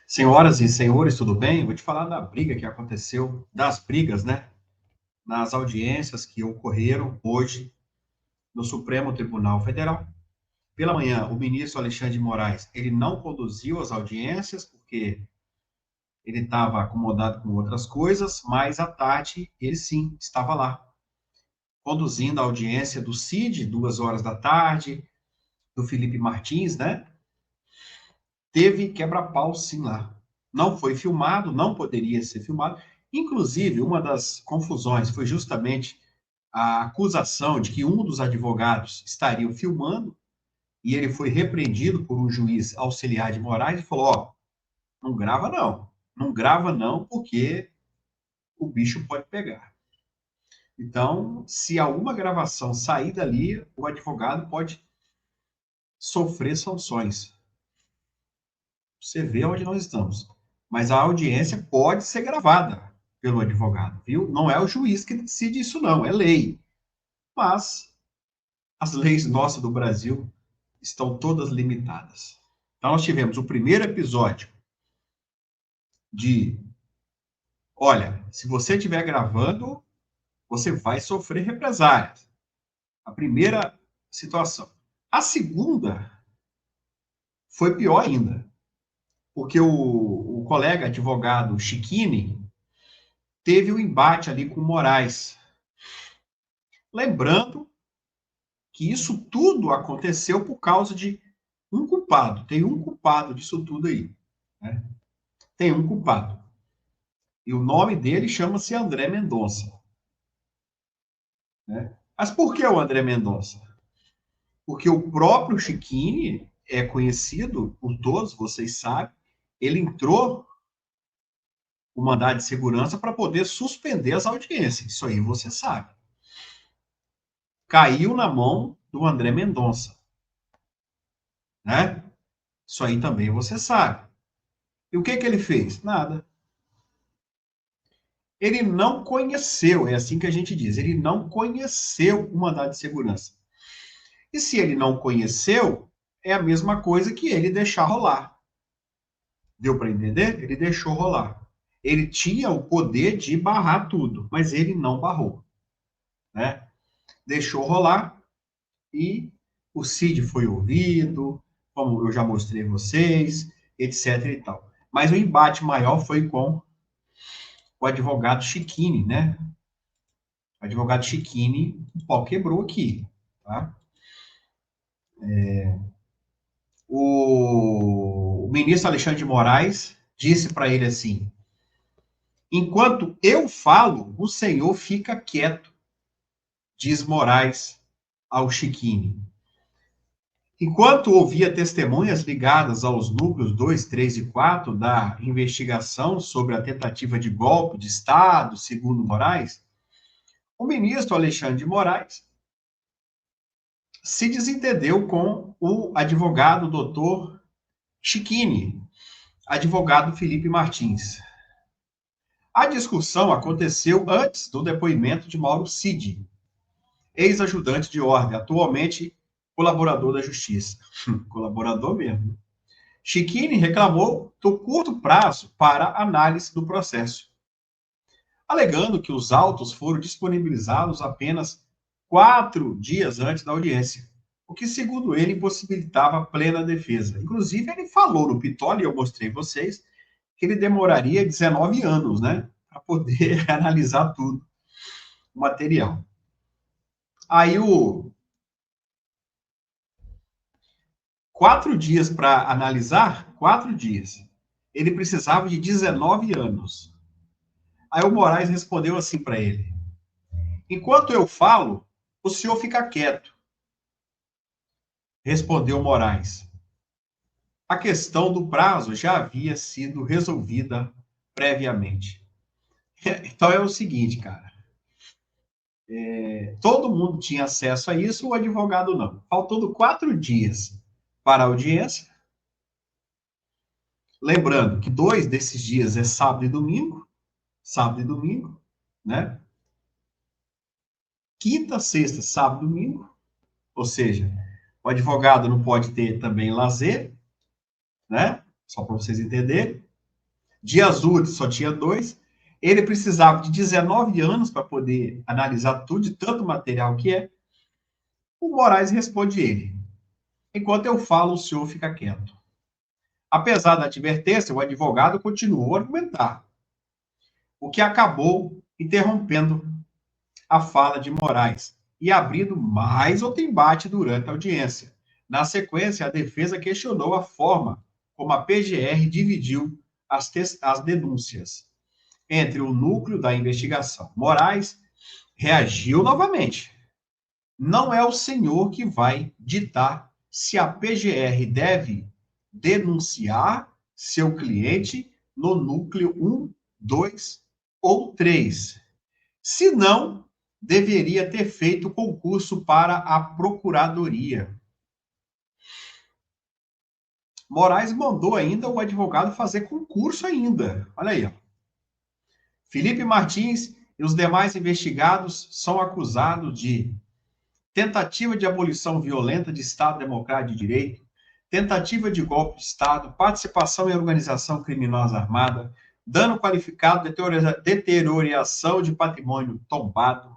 Senhoras e senhores, tudo bem? Vou te falar da briga que aconteceu, das brigas, né? Nas audiências que ocorreram hoje no Supremo Tribunal Federal. Pela manhã, o ministro Alexandre de Moraes, ele não conduziu as audiências, porque ele estava acomodado com outras coisas, mas à tarde, ele sim, estava lá, conduzindo a audiência do Cid, 2 horas da tarde, do Felipe Martins, né? Teve quebra-pau sim lá. Não foi filmado, não poderia ser filmado. Inclusive, uma das confusões foi justamente a acusação de que um dos advogados estaria filmando, e ele foi repreendido por um juiz auxiliar de Moraes e falou: ó, não grava não, não grava não, porque o bicho pode pegar. Então, se alguma gravação sair dali, o advogado pode sofrer sanções. Você vê onde nós estamos. Mas a audiência pode ser gravada pelo advogado, viu? Não é o juiz que decide isso, não, é lei. Mas as leis nossas do Brasil estão todas limitadas. Então, nós tivemos o primeiro episódio de: olha, se você estiver gravando, você vai sofrer represálias. A primeira situação. A segunda foi pior ainda, porque o colega advogado Chiquini teve um embate ali com o Moraes. Lembrando que isso tudo aconteceu por causa de um culpado. Tem um culpado disso tudo aí. Né? Tem um culpado. E o nome dele chama-se André Mendonça. Né? Mas por que o André Mendonça? Porque o próprio Chiquini é conhecido por todos, vocês sabem, ele entrou o mandado de segurança para poder suspender as audiências. Isso aí você sabe. Caiu na mão do André Mendonça. Né? Isso aí também você sabe. E o que ele fez? Nada. Ele não conheceu, é assim que a gente diz, ele não conheceu o mandado de segurança. E se ele não conheceu, é a mesma coisa que ele deixar rolar. Deu para entender? Ele deixou rolar. Ele tinha o poder de barrar tudo, mas ele não barrou. Né? Deixou rolar e o Cid foi ouvido, como eu já mostrei a vocês, etc e tal. Mas o embate maior foi com o advogado Chiquini, né? O advogado Chiquini, o pau quebrou aqui, tá? O ministro Alexandre de Moraes disse para ele assim: enquanto eu falo, o senhor fica quieto, diz Moraes ao Chiquini. Enquanto ouvia testemunhas ligadas aos núcleos 2, 3 e 4 da investigação sobre a tentativa de golpe de Estado, segundo Moraes, o ministro Alexandre de Moraes se desentendeu com o advogado doutor Chiquini, advogado Felipe Martins. A discussão aconteceu antes do depoimento de Mauro Cid, ex-ajudante de ordem, atualmente colaborador da Justiça. Colaborador mesmo. Chiquini reclamou do curto prazo para análise do processo, alegando que os autos foram disponibilizados apenas 4 dias antes da audiência, o que, segundo ele, impossibilitava plena defesa. Inclusive, ele falou no Pitoli, eu mostrei a vocês, que ele demoraria 19 anos, né, para poder analisar tudo o material. Aí, 4 dias para analisar, 4 dias. Ele precisava de 19 anos. Aí o Moraes respondeu assim para ele: enquanto eu falo, o senhor fica quieto. Respondeu Moraes. A questão do prazo já havia sido resolvida previamente. Então é o seguinte, cara. Todo mundo tinha acesso a isso, o advogado não. Faltando 4 dias para a audiência. Lembrando que 2 desses dias é sábado e domingo, né? Quinta, sexta, sábado e domingo. Ou seja, o advogado não pode ter também lazer, né? Só para vocês entenderem. Dias úteis só tinha 2. Ele precisava de 19 anos para poder analisar tudo, de tanto material que é. O Moraes responde ele: enquanto eu falo, o senhor fica quieto. Apesar da advertência, o advogado continuou a argumentar, o que acabou interrompendo a fala de Moraes e abrindo mais outro embate durante a audiência. Na sequência, a defesa questionou a forma como a PGR dividiu as denúncias entre o núcleo da investigação. Moraes reagiu novamente. Não é o senhor que vai ditar se a PGR deve denunciar seu cliente no núcleo 1, 2 ou 3. Se não, deveria ter feito concurso para a Procuradoria. Moraes mandou ainda o advogado fazer concurso ainda. Olha aí. Ó. Felipe Martins e os demais investigados são acusados de tentativa de abolição violenta de Estado Democrático de Direito, tentativa de golpe de Estado, participação em organização criminosa armada, dano qualificado, deterioração de patrimônio tombado.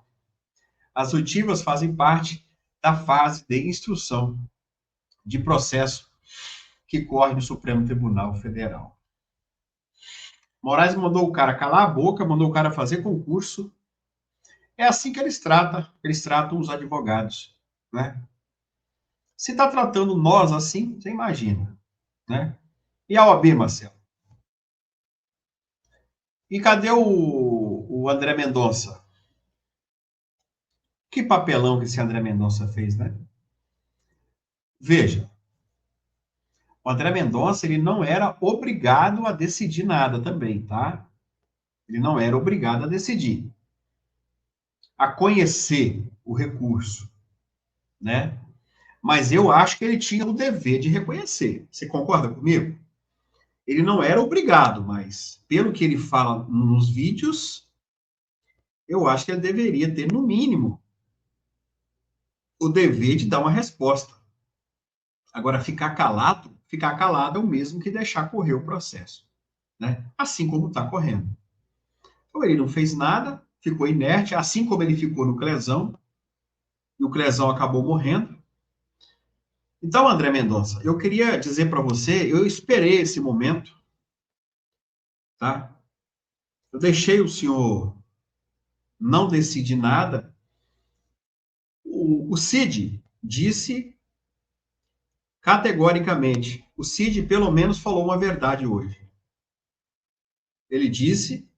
As oitivas fazem parte da fase de instrução de processo que corre no Supremo Tribunal Federal. Moraes mandou o cara calar a boca, mandou o cara fazer concurso. É assim que eles tratam os advogados, né? Se está tratando nós assim, você imagina, né? E a OAB, Marcelo? E cadê o André Mendonça? Que papelão que esse André Mendonça fez, né? Veja, o André Mendonça, ele não era obrigado a decidir nada também, tá? Ele não era obrigado a decidir, a conhecer o recurso, né? Mas eu acho que ele tinha o dever de reconhecer. Você concorda comigo? Ele não era obrigado, mas pelo que ele fala nos vídeos, eu acho que ele deveria ter, no mínimo, o dever de dar uma resposta. Agora, ficar calado é o mesmo que deixar correr o processo, né? Assim como está correndo. Então, ele não fez nada, ficou inerte, assim como ele ficou no Clezão, e o Clezão acabou morrendo. Então, André Mendonça, eu queria dizer para você, eu esperei esse momento, tá? Eu deixei o senhor não decidir nada. O Cid disse categoricamente, o Cid pelo menos falou uma verdade hoje. Ele disse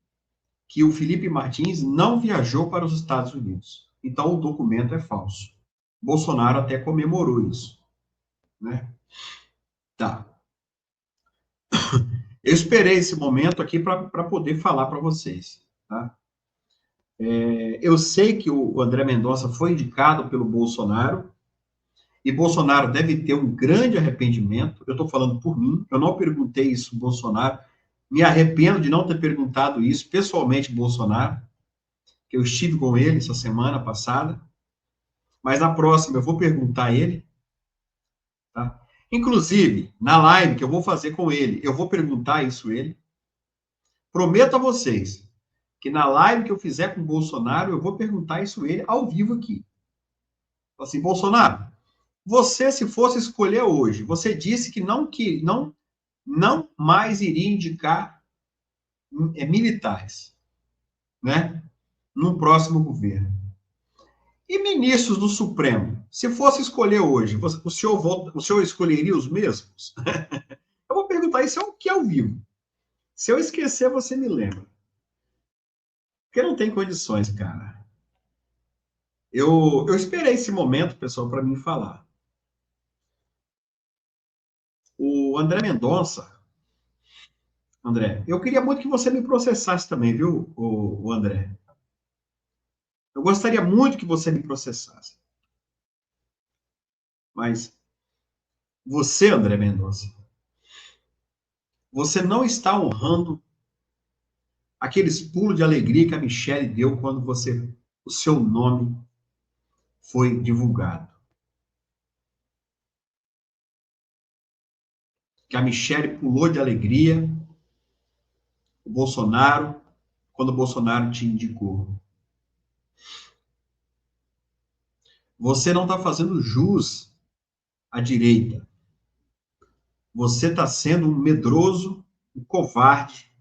que o Felipe Martins não viajou para os Estados Unidos. Então o documento é falso. Bolsonaro até comemorou isso, né? Tá. Eu esperei esse momento aqui para poder falar para vocês, tá? Eu sei que o André Mendonça foi indicado pelo Bolsonaro, e Bolsonaro deve ter um grande arrependimento. Eu estou falando por mim, eu não perguntei isso ao Bolsonaro, me arrependo de não ter perguntado isso pessoalmente ao Bolsonaro, que eu estive com ele essa semana passada, mas na próxima eu vou perguntar a ele, tá? Inclusive, na live que eu vou fazer com ele, eu vou perguntar isso a ele. Prometo a vocês que na live que eu fizer com o Bolsonaro, eu vou perguntar isso a ele ao vivo aqui. Assim, Bolsonaro, você, se fosse escolher hoje, você disse que não mais iria indicar militares, né? No próximo governo. E ministros do Supremo? Se fosse escolher hoje, o senhor escolheria os mesmos? Eu vou perguntar isso aqui ao vivo. Se eu esquecer, você me lembra. Porque não tem condições, cara. Eu esperei esse momento, pessoal, para mim falar. O André Mendonça, André, eu queria muito que você me processasse também, viu, o André? Eu gostaria muito que você me processasse. Mas você, André Mendonça, você não está honrando aqueles pulos de alegria que a Michelle deu quando o seu nome foi divulgado. Que a Michelle pulou de alegria o Bolsonaro, quando o Bolsonaro te indicou. Você não está fazendo jus à direita. Você está sendo um medroso, um covarde.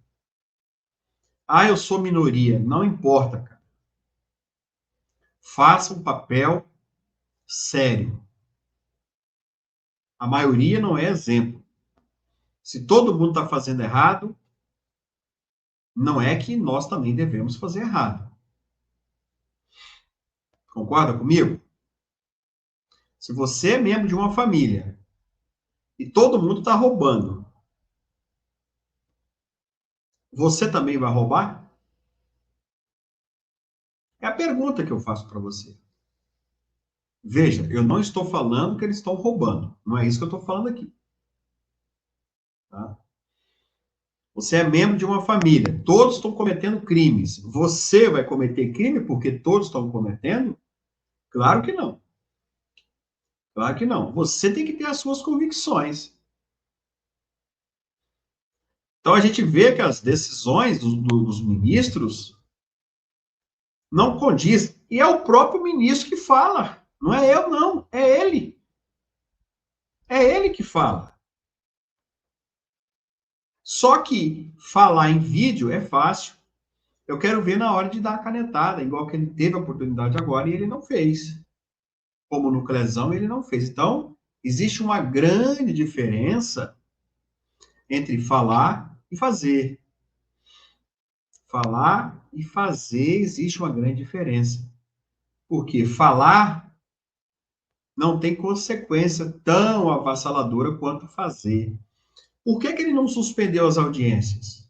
Ah, eu sou minoria. Não importa, cara. Faça um papel sério. A maioria não é exemplo. Se todo mundo está fazendo errado, não é que nós também devemos fazer errado. Concorda comigo? Se você é membro de uma família e todo mundo está roubando, você também vai roubar? É a pergunta que eu faço para você. Veja, eu não estou falando que eles estão roubando. Não é isso que eu estou falando aqui. Tá? Você é membro de uma família. Todos estão cometendo crimes. Você vai cometer crime porque todos estão cometendo? Claro que não. Claro que não. Você tem que ter as suas convicções. Então a gente vê que as decisões dos ministros não condiz. E é o próprio ministro que fala. Não é eu, não. É ele. É ele que fala. Só que falar em vídeo é fácil. Eu quero ver na hora de dar a canetada, igual que ele teve a oportunidade agora e ele não fez. Como no Clesão, ele não fez. Então, existe uma grande diferença entre falar e fazer. Falar e fazer existe uma grande diferença. Porque falar não tem consequência tão avassaladora quanto fazer. Por que ele não suspendeu as audiências?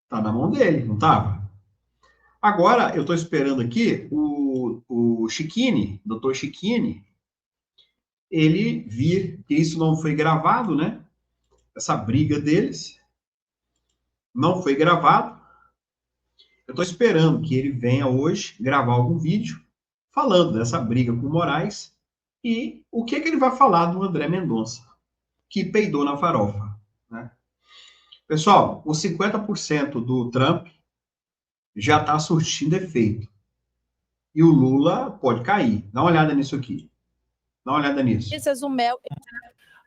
Está na mão dele, não estava? Agora, eu estou esperando aqui o Chiquini, doutor Chiquini, ele vir, que isso não foi gravado, né? Essa briga deles não foi gravado. Eu estou esperando que ele venha hoje gravar algum vídeo falando dessa briga com o Moraes e o que ele vai falar do André Mendonça, que peidou na farofa. Né? Pessoal, os 50% do Trump já está surtindo efeito. E o Lula pode cair. Dá uma olhada nisso aqui. Dá uma olhada nisso.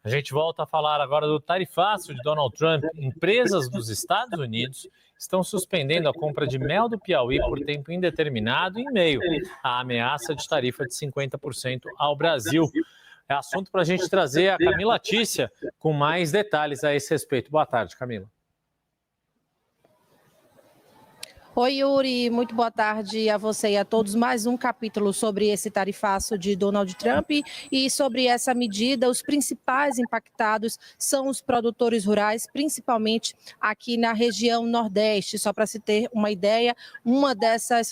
A gente volta a falar agora do tarifaço de Donald Trump. Empresas dos Estados Unidos estão suspendendo a compra de mel do Piauí por tempo indeterminado em meio à ameaça de tarifa de 50% ao Brasil. É assunto para a gente trazer a Camila Tícia com mais detalhes a esse respeito. Boa tarde, Camila. Oi, Yuri, muito boa tarde a você e a todos. Mais um capítulo sobre esse tarifaço de Donald Trump e sobre essa medida. Os principais impactados são os produtores rurais, principalmente aqui na região Nordeste. Só para se ter uma ideia,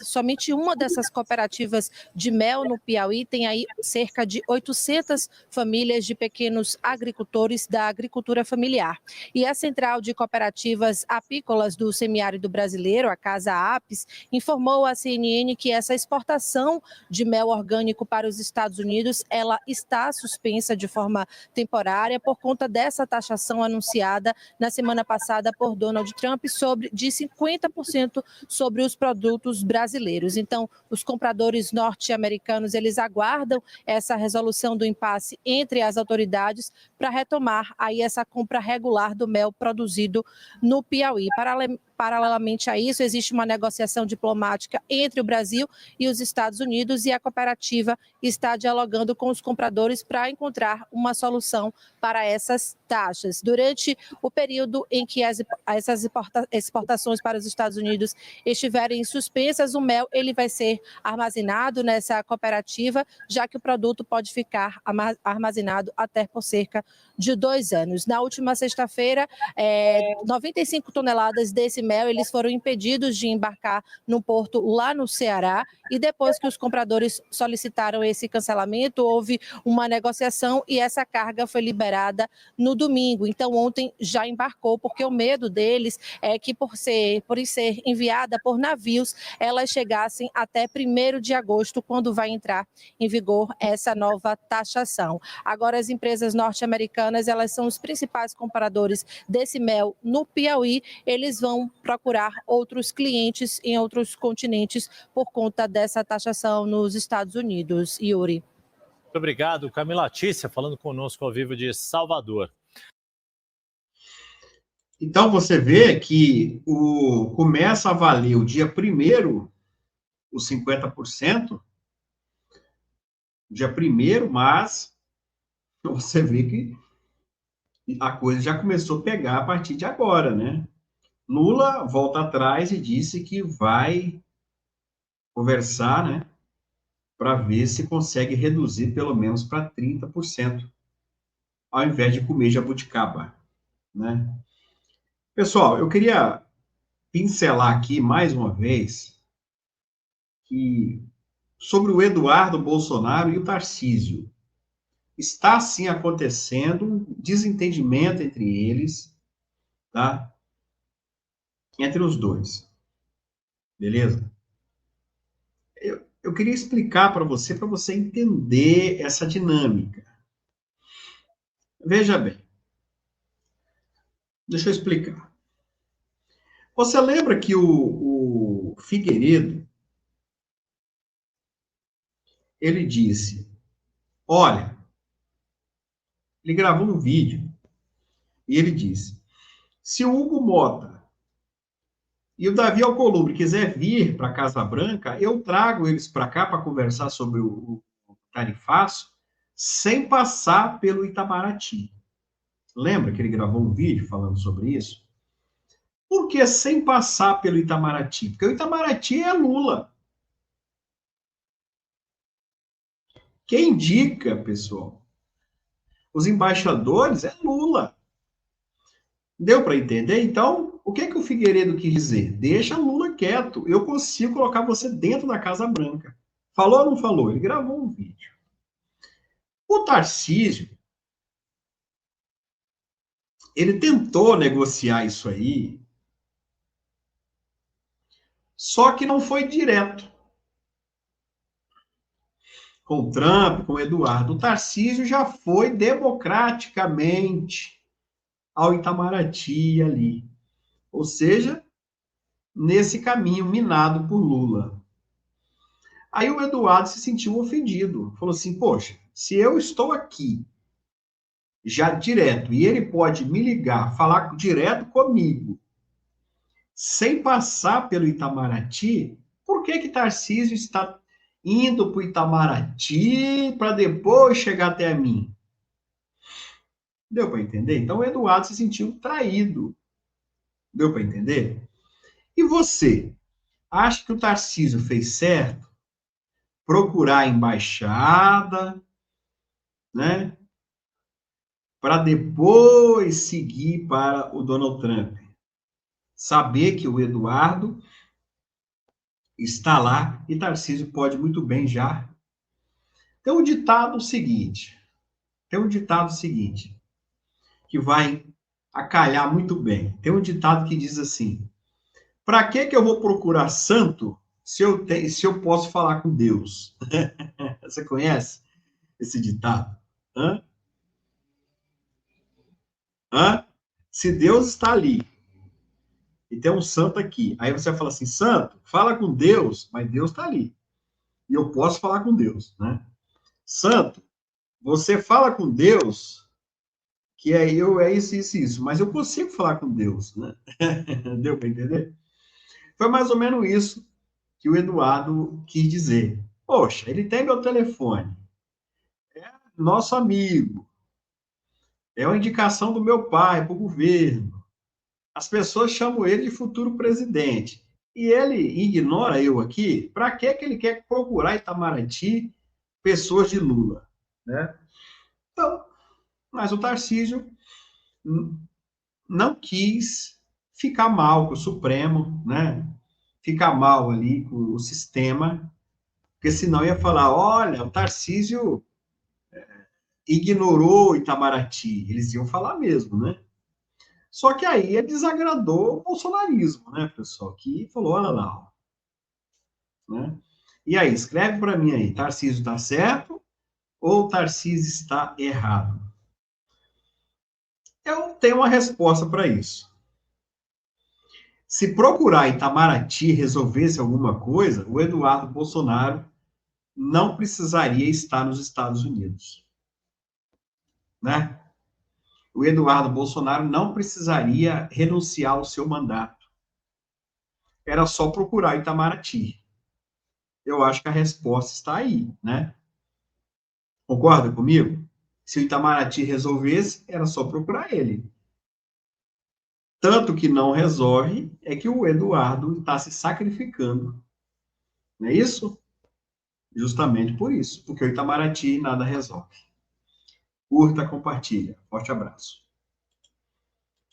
somente uma dessas cooperativas de mel no Piauí tem aí cerca de 800 famílias de pequenos agricultores da agricultura familiar. E a Central de Cooperativas Apícolas do Semiárido Brasileiro, a Casa Apes, informou à CNN que essa exportação de mel orgânico para os Estados Unidos, ela está suspensa de forma temporária por conta dessa taxação anunciada na semana passada por Donald Trump de 50% sobre os produtos brasileiros. Então, os compradores norte-americanos, eles aguardam essa resolução do impasse entre as autoridades para retomar aí essa compra regular do mel produzido no Piauí. Paralelamente a isso, existe uma negociação diplomática entre o Brasil e os Estados Unidos e a cooperativa está dialogando com os compradores para encontrar uma solução para essas taxas. Durante o período em que essas exportações para os Estados Unidos estiverem suspensas, o mel ele vai ser armazenado nessa cooperativa, já que o produto pode ficar armazenado até por cerca de 2 anos. Na última sexta-feira, 95 toneladas desse mel eles foram impedidos de embarcar no porto lá no Ceará e depois que os compradores solicitaram esse cancelamento, houve uma negociação e essa carga foi liberada no domingo. Então, ontem já embarcou, porque o medo deles é que por ser enviada por navios, elas chegassem até 1º de agosto, quando vai entrar em vigor essa nova taxação. Agora, as empresas norte-americanas Americanas, elas são os principais compradores desse mel no Piauí. Eles vão procurar outros clientes em outros continentes por conta dessa taxação nos Estados Unidos. Yuri. Muito obrigado, Camila Tícia, falando conosco ao vivo de Salvador. Então, você vê que começa a valer o dia 1º, os 50%, dia 1º, mas você vê que a coisa já começou a pegar a partir de agora, né? Lula volta atrás e disse que vai conversar, né, para ver se consegue reduzir pelo menos para 30%, ao invés de comer jabuticaba, né? Pessoal, eu queria pincelar aqui mais uma vez sobre o Eduardo Bolsonaro e o Tarcísio. Está, sim, acontecendo um desentendimento entre eles, tá? Entre os dois. Beleza? Eu queria explicar para você entender essa dinâmica. Veja bem. Deixa eu explicar. Você lembra que o Figueiredo, ele disse, olha, ele gravou um vídeo e ele disse, se o Hugo Mota e o Davi Alcolumbre quiser vir para a Casa Branca, eu trago eles para cá para conversar sobre o tarifaço sem passar pelo Itamaraty. Lembra que ele gravou um vídeo falando sobre isso? Por que sem passar pelo Itamaraty? Porque o Itamaraty é Lula. Quem indica, pessoal, os embaixadores é Lula. Deu para entender? Então, o que o Figueiredo quis dizer? Deixa Lula quieto. Eu consigo colocar você dentro da Casa Branca. Falou ou não falou? Ele gravou um vídeo. O Tarcísio, ele tentou negociar isso aí, só que não foi direto. Com o Trump, com o Eduardo. O Tarcísio já foi democraticamente ao Itamaraty ali. Ou seja, nesse caminho minado por Lula. Aí o Eduardo se sentiu ofendido. Falou assim, poxa, se eu estou aqui já direto e ele pode me ligar, falar direto comigo, sem passar pelo Itamaraty, por que Tarcísio está indo para o Itamaraty para depois chegar até mim? Deu para entender? Então o Eduardo se sentiu traído. Deu para entender? E você, acha que o Tarcísio fez certo? Procurar a embaixada, né? Para depois seguir para o Donald Trump. Saber que o Eduardo está lá e Tarcísio pode muito bem já. Tem um ditado seguinte, que vai acalhar muito bem. Tem um ditado que diz assim, para que eu vou procurar santo se eu posso falar com Deus? Você conhece esse ditado? Hã? Se Deus está ali e tem um santo aqui, aí você vai falar assim, santo, fala com Deus, mas Deus está ali. E eu posso falar com Deus, né? Santo, você fala com Deus, que é isso, mas eu consigo falar com Deus, né? Deu para entender? Foi mais ou menos isso que o Eduardo quis dizer. Poxa, ele tem meu telefone, é nosso amigo, é uma indicação do meu pai para o governo. As pessoas chamam ele de futuro presidente. E ele ignora eu aqui. Para que ele quer procurar Itamaraty pessoas de Lula? Né? Então, mas o Tarcísio não quis ficar mal com o Supremo, né? Ficar mal ali com o sistema, porque senão ia falar, olha, o Tarcísio ignorou Itamaraty. Eles iam falar mesmo, né? Só que aí desagradou o bolsonarismo, né, pessoal? Que falou, olha lá, né? E aí, escreve para mim aí, Tarcísio está certo ou Tarcísio está errado? Eu tenho uma resposta para isso. Se procurar Itamaraty resolvesse alguma coisa, o Eduardo Bolsonaro não precisaria estar nos Estados Unidos, né? O Eduardo Bolsonaro não precisaria renunciar ao seu mandato. Era só procurar Itamaraty. Eu acho que a resposta está aí, né? Concorda comigo? Se o Itamaraty resolvesse, era só procurar ele. Tanto que não resolve, é que o Eduardo está se sacrificando. Não é isso? Justamente por isso, porque o Itamaraty nada resolve. Curta, compartilha. Forte abraço.